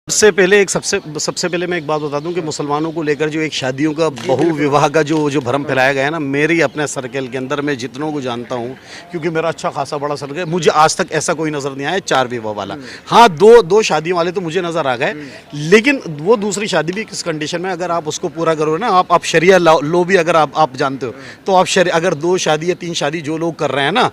सबसे पहले मैं एक बात बता दूं कि मुसलमानों को लेकर जो एक शादियों का बहु विवाह का जो भ्रम फैलाया गया है ना, मेरी अपने सर्कल के अंदर मैं जितनों को जानता हूं, क्योंकि मेरा अच्छा खासा बड़ा सर्कल है, मुझे आज तक ऐसा कोई नज़र नहीं आया 4 विवाह वाला। हाँ, दो शादियों वाले तो मुझे नज़र आ गए, लेकिन वो दूसरी शादी भी किस कंडीशन में, अगर आप उसको पूरा करोगे ना, आप शरिया लो भी अगर आप जानते हो, तो आप अगर 2 शादी या 3 शादी जो लोग कर रहे हैं ना,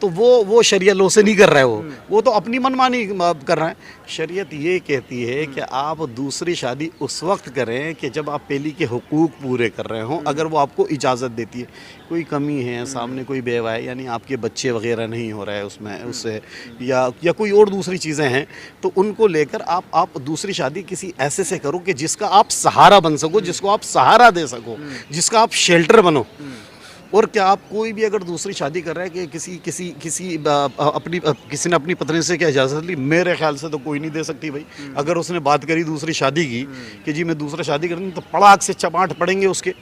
तो वो शरिया लो से नहीं कर रहा है, वो तो अपनी मनमानी कर रहा है। शरीयत ये कहती है कि आप दूसरी शादी उस वक्त करें कि जब आप पहली के हुकूक पूरे कर रहे हों, अगर वो आपको इजाज़त देती है। कोई कमी है, सामने कोई बेवा है, यानी आपके बच्चे वगैरह नहीं हो रहा है उसमें उससे, या कोई और दूसरी चीज़ें हैं, तो उनको लेकर आप दूसरी शादी किसी ऐसे से करो कि जिसका आप सहारा बन सको, जिसको आप सहारा दे सको, जिसका आप शेल्टर बनो। और क्या आप कोई भी अगर दूसरी शादी कर रहा है कि किसी ने अपनी पत्नी से क्या इजाज़त ली, मेरे ख्याल से तो कोई नहीं दे सकती भाई। अगर उसने बात करी दूसरी शादी की कि जी मैं दूसरा शादी करूँगी, तो पड़ाक से चपाट पड़ेंगे उसके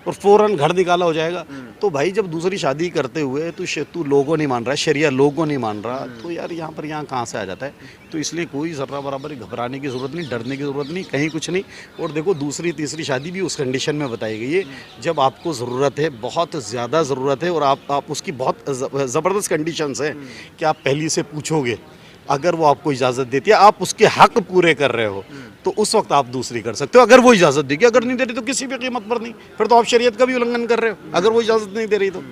और फ़ौरन घर निकाला हो जाएगा। तो भाई जब दूसरी शादी करते हुए तू लोगों नहीं मान रहा है, शरिया लोगों नहीं मान रहा, तो यार यहाँ कहाँ से आ जाता है। तो इसलिए कोई ज़र्रा बराबर घबराने की ज़रूरत नहीं, डरने की ज़रूरत नहीं, कहीं कुछ नहीं। और देखो दूसरी तीसरी शादी भी उस कंडीशन में बताई गई है जब आपको ज़रूरत है, बहुत ज़्यादा ज़रूरत है, और आप उसकी बहुत ज़बरदस्त कंडीशंस हैं कि आप पहली से पूछोगे, अगर वो आपको इजाज़त देती है, आप उसके हक पूरे कर रहे हो, तो उस वक्त आप दूसरी कर सकते हो, अगर वो इजाज़त देगी। अगर नहीं दे रही तो किसी भी कीमत पर नहीं, फिर तो आप शरीयत का भी उल्लंघन कर रहे हो, अगर वो इजाज़त नहीं दे रही तो।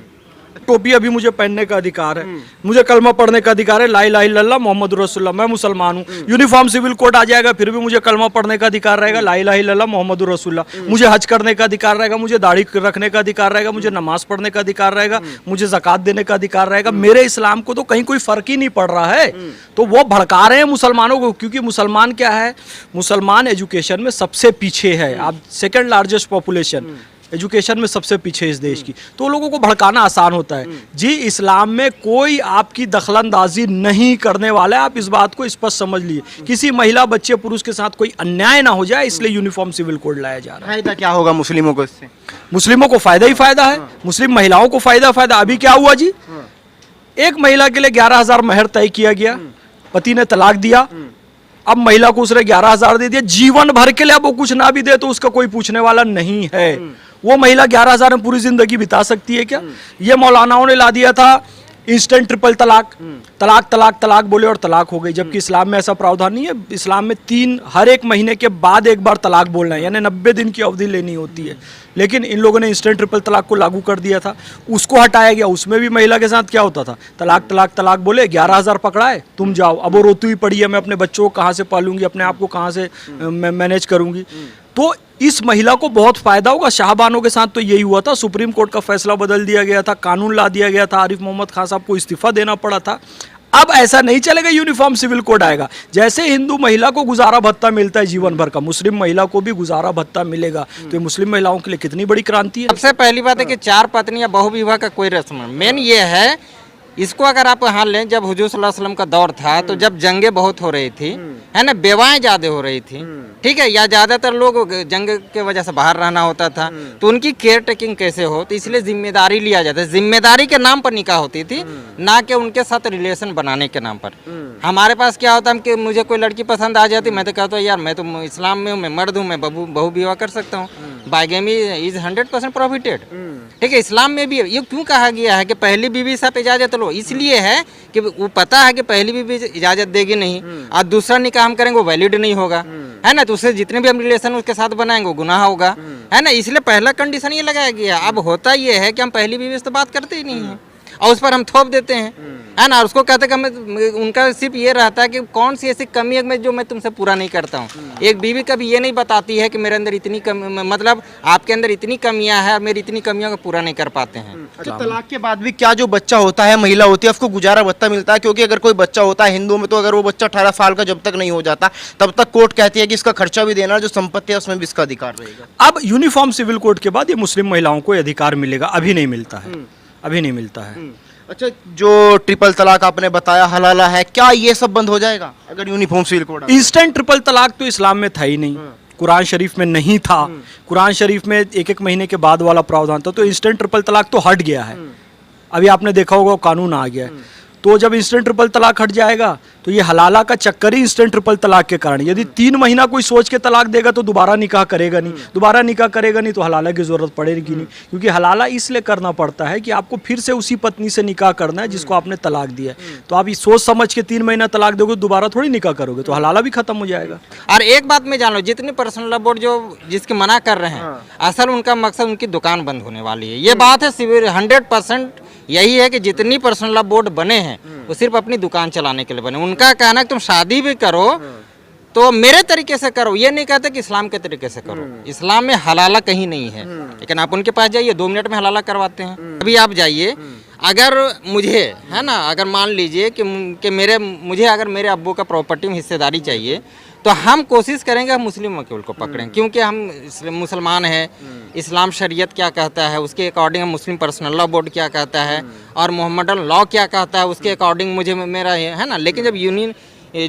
टोपी अभी मुझे पहनने का अधिकार है, मुझे कलमा पढ़ने का अधिकार है, ला इलाहा इल्लल्लाह मोहम्मद रसूलुल्लाह, मैं मुसलमान हूँ। यूनिफॉर्म सिविल कोड आ जाएगा, फिर भी मुझे कलमा पढ़ने का अधिकार रहेगा, ला इलाहा इल्लल्लाह मोहम्मद रसूलुल्लाह। मुझे हज करने का अधिकार रहेगा, मुझे दाढ़ी रखने का अधिकार रहेगा, मुझे नमाज पढ़ने का अधिकार रहेगा, मुझे ज़कात देने का अधिकार रहेगा। मेरे इस्लाम को तो कहीं कोई फ़र्क ही नहीं पड़ रहा है। तो वो भड़का रहे हैं मुसलमानों को, क्योंकि मुसलमान क्या है, मुसलमान एजुकेशन में सबसे पीछे है। आप सेकेंड लार्जेस्ट पॉपुलेशन एजुकेशन में सबसे पीछे इस देश की, तो लोगों को भड़काना आसान होता है। जी, इस्लाम में कोई आपकी दखलंदाजी नहीं करने वाला है, आप इस बात को स्पष्ट समझ लिए। किसी महिला, बच्चे, पुरुष के साथ कोई अन्याय ना हो जाए, इसलिए यूनिफॉर्म सिविल कोड लाया जा रहा है। फायदा क्या होगा मुस्लिमों को इससे? मुस्लिमों को फायदा ही फायदा है, मुस्लिम महिलाओं को फायदा। अभी क्या हुआ जी, एक महिला के लिए 11,000 महर तय किया गया, पति ने तलाक दिया, अब महिला को उसने 11,000 दे दिया, जीवन भर के लिए अब वो कुछ ना भी दे तो उसका कोई पूछने वाला नहीं है। वो महिला 11,000 में पूरी जिंदगी बिता सकती है क्या? ये मौलानाओं ने ला दिया था इंस्टेंट ट्रिपल तलाक, तलाक तलाक तलाक बोले और तलाक हो गई, जबकि इस्लाम में ऐसा प्रावधान नहीं है। इस्लाम में 3 हर एक महीने के बाद एक बार तलाक बोलना है, यानी 90 दिन की अवधि लेनी होती है। लेकिन इन लोगों ने इंस्टेंट ट्रिपल तलाक को लागू कर दिया था, उसको हटाया गया। उसमें भी महिला के साथ क्या होता था, तलाक तलाक तलाक बोले, 11,000 पकड़ाए, तुम जाओ। अब वो रोती हुई पड़ी है, मैं अपने बच्चों को कहाँ से पालूंगी, अपने आप को कहाँ से मैनेज करूंगी। तो इस महिला को बहुत फायदा होगा। शाहबानों के साथ तो यही हुआ था, सुप्रीम कोर्ट का फैसला बदल दिया गया था, कानून ला दिया गया था, आरिफ मोहम्मद खान साहब को इस्तीफा देना पड़ा था। अब ऐसा नहीं चलेगा, यूनिफॉर्म सिविल कोड आएगा। जैसे हिंदू महिला को गुजारा भत्ता मिलता है जीवन भर का, मुस्लिम महिला को भी गुजारा भत्ता मिलेगा। तो ये मुस्लिम महिलाओं के लिए कितनी बड़ी क्रांति है। सबसे पहली बात है कि 4 पत्नी या बहुविवाह का कोई रस्म, मेन ये है, इसको अगर आप यहाँ लें, जब हुजूर सल्लल्लाहु अलैहि वसल्लम का दौर था, तो जब जंगें बहुत हो रही थी, है ना, बेवाएं ज़्यादा हो रही थी, ठीक है, या ज़्यादातर लोग जंग के वजह से बाहर रहना होता था, तो उनकी केयर टेकिंग कैसे हो, तो इसलिए जिम्मेदारी लिया जाता है। जिम्मेदारी के नाम पर निकाह होती थी, ना कि उनके साथ रिलेशन बनाने के नाम पर। हमारे पास क्या होता है कि मुझे कोई लड़की पसंद आ जाती, मैं तो कहता हूँ यार मैं तो इस्लाम में हूँ, मैं मर्द हूँ, मैं बहु विवाह कर सकता हूँ। बाइगेमी इज 100% प्रोहिबिटेड, ठीक है। इस्लाम में भी ये क्यों कहा गया है कि पहली बीवी से आप इजाज़त लो, इसलिए है कि वो पता है कि पहली बीवी इजाज़त देगी नहीं और दूसरा निकाह हम करेंगे वो वैलिड नहीं होगा, है ना, तो उससे जितने भी हम रिलेशन उसके साथ बनाएंगे वो गुनाह होगा, है ना। इसलिए पहला कंडीशन ये लगाया गया। अब होता ये है कि हम पहली बीवी से तो बात करते ही नहीं है और उस पर हम थोप देते हैं, है ना, और उसको कहते हैं कि उनका सिर्फ ये रहता है कि कौन सी ऐसी कमी है जो मैं तुमसे पूरा नहीं करता हूँ। एक बीवी कभी ये नहीं बताती है कि मेरे अंदर इतनी कमी, मतलब आपके अंदर इतनी कमियां हैं और मेरी इतनी कमियों को पूरा नहीं कर पाते हैं। अच्छा, तलाक के बाद भी क्या जो बच्चा होता है, महिला होती है, उसको गुजारा भत्ता मिलता है? क्योंकि अगर कोई बच्चा होता है हिंदू में, तो अगर वो बच्चा 18 साल का जब तक नहीं हो जाता, तब तक कोर्ट कहती है कि इसका खर्चा भी देना, जो संपत्ति है उसमें भी इसका अधिकार रहेगा। अब यूनिफॉर्म सिविल कोड के बाद ये मुस्लिम महिलाओं को अधिकार मिलेगा, अभी नहीं मिलता है, अभी नहीं मिलता है। अच्छा, जो ट्रिपल तलाक आपने बताया हलाला है, क्या ये सब बंद हो जाएगा अगर uniform civil code? Instant triple तलाक तो इस्लाम में था ही नहीं, कुरान शरीफ में नहीं था। कुरान शरीफ में 1-1 महीने के बाद वाला प्रावधान था, तो इंस्टेंट ट्रिपल तलाक तो हट गया है। अभी आपने देखा होगा कानून आ गया है। तो जब इंस्टेंट ट्रिपल तलाक हट जाएगा तो ये हलाला का चक्कर ही इंस्टेंट ट्रिपल तलाक के कारण। यदि 3 महीना कोई सोच के तलाक देगा तो दोबारा निकाह करेगा नहीं, दोबारा निकाह करेगा नहीं तो हलाला की जरूरत पड़ेगी नहीं, क्योंकि हलाला इसलिए करना पड़ता है कि आपको फिर से उसी पत्नी से निकाह करना है जिसको आपने तलाक दिया है। तो आप ये सोच समझ के 3 महीना तलाक दोगे, दोबारा थोड़ी निकाह करोगे, तो हलाला भी खत्म हो जाएगा। और एक बात में जान लो, जितने पर्सनल लॉ बोर्ड जो जिसके मना कर रहे हैं, असल उनका मकसद उनकी दुकान बंद होने वाली है। ये बात है 100% यही है कि जितनी पर्सनल लॉ बोर्ड बने हैं वो सिर्फ अपनी दुकान चलाने के लिए बने। उनका कहना है कि तुम शादी भी करो तो मेरे तरीके से करो, ये नहीं कहते कि इस्लाम के तरीके से करो। इस्लाम में हलाला कहीं नहीं है, लेकिन आप उनके पास जाइए 2 मिनट में हलाला करवाते हैं। अभी आप जाइए, अगर मुझे है ना, अगर मान लीजिए कि मुझे अगर मेरे अब्बू का प्रॉपर्टी में हिस्सेदारी चाहिए तो हम कोशिश करेंगे हम मुस्लिम वकील को पकड़ें, क्योंकि हम मुसलमान हैं। इस्लाम शरीयत क्या कहता है उसके अकॉर्डिंग हम मुस्लिम पर्सनल लॉ बोर्ड क्या कहता है और मोहम्मदन लॉ क्या कहता है उसके अकॉर्डिंग मुझे मेरा है ना। लेकिन जब यूनियन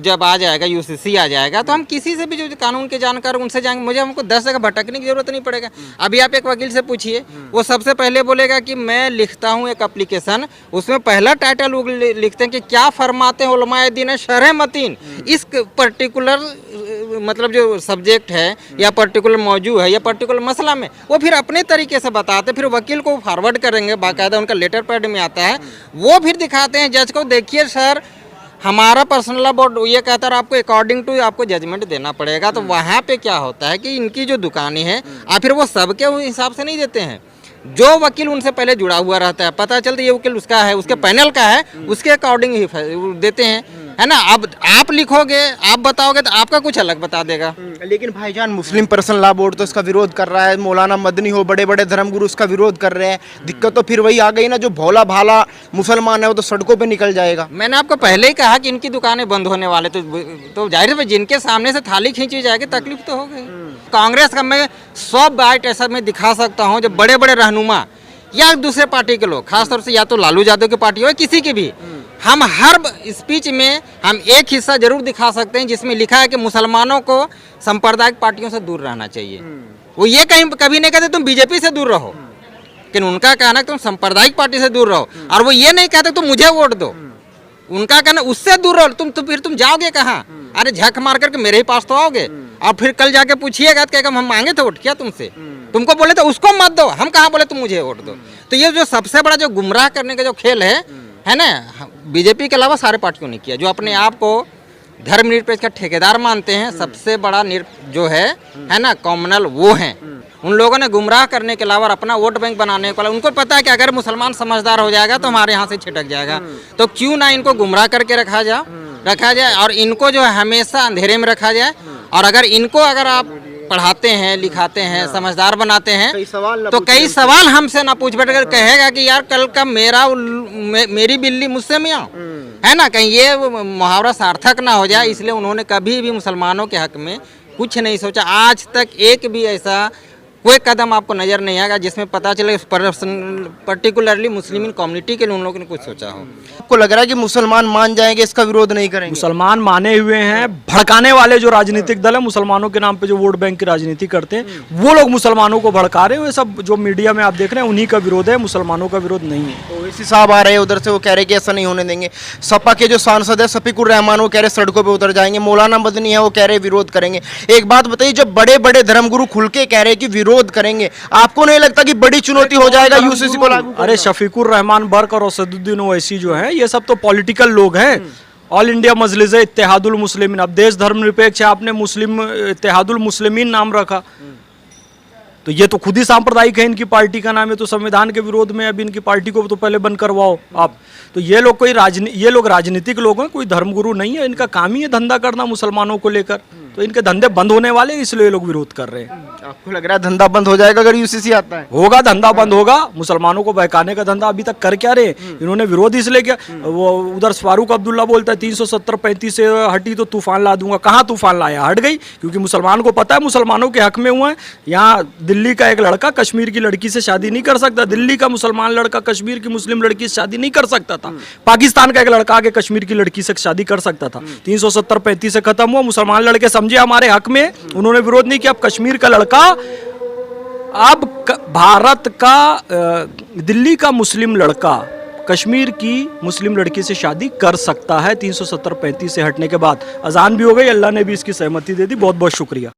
जब आ जाएगा, यूसीसी आ जाएगा, तो हम किसी से भी जो कानून के जानकार उनसे जाएंगे, हमको 10 जगह भटकने की जरूरत नहीं पड़ेगा। अभी आप एक वकील से पूछिए, वो सबसे पहले बोलेगा कि मैं लिखता हूँ एक एप्लीकेशन, उसमें पहला टाइटल वो लिखते हैं कि क्या फरमाते हैं उलमाए दीन शरह मतीन। इस पर्टिकुलर मतलब जो सब्जेक्ट है या पर्टिकुलर मौजू है या पर्टिकुलर मसला में वो फिर अपने तरीके से बताते, फिर वकील को फॉरवर्ड करेंगे, बाकायदा उनका लेटर पैड में आता है, वो फिर दिखाते हैं जज को, देखिए सर हमारा पर्सनल लॉ बोर्ड ये कहता है आपको अकॉर्डिंग टू आपको जजमेंट देना पड़ेगा। तो वहाँ पे क्या होता है कि इनकी जो दुकानें हैं और फिर वो सबके हिसाब से नहीं देते हैं, जो वकील उनसे पहले जुड़ा हुआ रहता है, पता चलता है ये वकील उसका है, उसके पैनल का है, उसके अकॉर्डिंग ही देते हैं, है ना। अब आप लिखोगे, आप बताओगे तो आपका कुछ अलग बता देगा। लेकिन भाईजान मुस्लिम पर्सनल लॉ बोर्ड तो इसका विरोध कर रहा है, मौलाना मदनी हो, बड़े बड़े धर्मगुरु इसका विरोध कर रहे हैं। दिक्कत तो फिर वही आ गई ना, जो भोला भाला मुसलमान है वो तो सड़कों पे निकल जाएगा। मैंने आपको पहले ही कहा कि इनकी दुकानें बंद होने वाले, तो जाहिर है जिनके सामने से थाली खींची जाएगी तकलीफ तो हो गई। कांग्रेस का मैं 100 बाइट ऐसा मैं दिखा सकता हूँ, जो बड़े बड़े रहनुमा या दूसरे पार्टी के लोग, खासतौर से या तो लालू यादव की पार्टी हो या किसी की भी, हम हर स्पीच में हम एक हिस्सा जरूर दिखा सकते हैं जिसमें लिखा है कि मुसलमानों को सांप्रदायिक पार्टियों से दूर रहना चाहिए। वो ये कहीं कभी नहीं कहते तुम बीजेपी से दूर रहो, लेकिन उनका कहना है तुम सांप्रदायिक पार्टी से दूर रहो, और वो ये नहीं कहते तुम मुझे वोट दो। उनका कहना उससे दूर रहो, फिर तुम जाओगे कहाँ? अरे झक मार करके मेरे ही पास तो आओगे, और फिर कल जाके पूछिएगा तो हम मांगे थे वोट क्या तुमसे, तुमको बोले तो उसको मत दो, हम कहाँ बोले तुम मुझे वोट दो। तो ये जो सबसे बड़ा जो गुमराह करने का जो खेल है ना, बीजेपी के अलावा सारे पार्टियों ने किया। जो अपने आप को धर्मनिरपेक्ष का ठेकेदार मानते हैं, सबसे बड़ा जो है ना कॉमनल, वो हैं। उन लोगों ने गुमराह करने के अलावा अपना वोट बैंक बनाने को, उनको पता है कि अगर मुसलमान समझदार हो जाएगा तो हमारे यहाँ से छिटक जाएगा, तो क्यों ना इनको गुमराह करके रखा जाए और इनको जो है हमेशा अंधेरे में रखा जाए। और अगर आप पढ़ाते हैं, लिखाते हैं, समझदार बनाते हैं, तो कई सवाल हमसे ना पूछ बैठ कर कहेगा कि यार कल का मेरी बिल्ली मुझसे मियाँ, है ना, कहीं ये मुहावरा सार्थक ना हो जाए। इसलिए उन्होंने कभी भी मुसलमानों के हक में कुछ नहीं सोचा। आज तक एक भी ऐसा कोई कदम आपको नजर नहीं आएगा जिसमें पता चले पर्टिकुलरली मुस्लिम कम्युनिटी के लिए उन लोगों ने कुछ सोचा हो। आपको लग रहा है कि मुसलमान मान जाएंगे, इसका विरोध नहीं करेंगे? मुसलमान माने हुए हैं, भड़काने वाले जो राजनीतिक दल है मुसलमानों के नाम पे जो वोट बैंक की राजनीति करते हैं, वो लोग मुसलमानों को भड़का रहे हैं। सब जो मीडिया में आप देख रहे हैं उन्हीं का विरोध है, मुसलमानों का विरोध नहीं है। तो इसी साहब आ रहे हैं उधर से, वो कह रहे कि ऐसा नहीं होने देंगे। सपा के जो सांसद है शफीकुर रहमान, वो कह रहे सड़कों पर उतर जाएंगे। मौलाना मदनी है, वो कह रहे विरोध करेंगे। एक बात बताइए, जब बड़े बड़े धर्मगुरु खुल के कह रहे कि विरोध करेंगे, आपको नहीं लगता कि बड़ी चुनौती हो जाएगा यूसीसी को लागू? अरे शफीकुर रहमान बर्क और असदुद्दीन ओवैसी जो है, ये सब तो पॉलिटिकल लोग हैं। ऑल इंडिया मजलिस इत्तेहादुल मुस्लिमीन, अब देश धर्मनिरपेक्ष है, आपने मुस्लिम इत्तेहादुल मुस्लिमीन नाम रखा, तो ये तो खुद ही सांप्रदायिक है। इनकी पार्टी का नाम है, तो संविधान के विरोध में। अब इनकी पार्टी को तो पहले बंद करवाओ आप। तो ये लोग राजनीतिक लोग हैं, कोई धर्मगुरु नहीं है। इनका काम ही है धंधा करना मुसलमानों को लेकर, तो इनके धंधे बंद होने वाले, इसलिए लोग विरोध कर रहे हैं। आपको लग रहा है धंधा बंद हो जाएगा अगर यूसीसी आता है? होगा, धंधा बंद होगा। मुसलमानों को बहकाने का धंधा अभी तक कर क्या रहे, इन्होंने विरोध इसलिए किया। वो उधर फारूक अब्दुल्ला बोलता है 370-35 से हटी तो तूफान ला दूंगा। कहाँ तूफान लाया? हट गई, क्योंकि मुसलमान को पता है मुसलमानों के हक में हुआ है। यहाँ दिल्ली का एक लड़का कश्मीर की लड़की से शादी नहीं कर सकता, दिल्ली का मुसलमान लड़का कश्मीर की मुस्लिम लड़की से शादी नहीं कर सकता था। पाकिस्तान का एक लड़का आके कश्मीर की लड़की से शादी कर सकता था। 370-35 से खत्म हुआ। मुसलमान लड़के समझे हमारे हक में, उन्होंने विरोध नहीं किया। अब कश्मीर का लड़का, अब भारत का दिल्ली का मुस्लिम लड़का कश्मीर की मुस्लिम लड़की से शादी कर सकता है 370-35 से हटने के बाद। अजान भी हो गई, अल्लाह ने भी इसकी सहमति दे दी। बहुत बहुत शुक्रिया।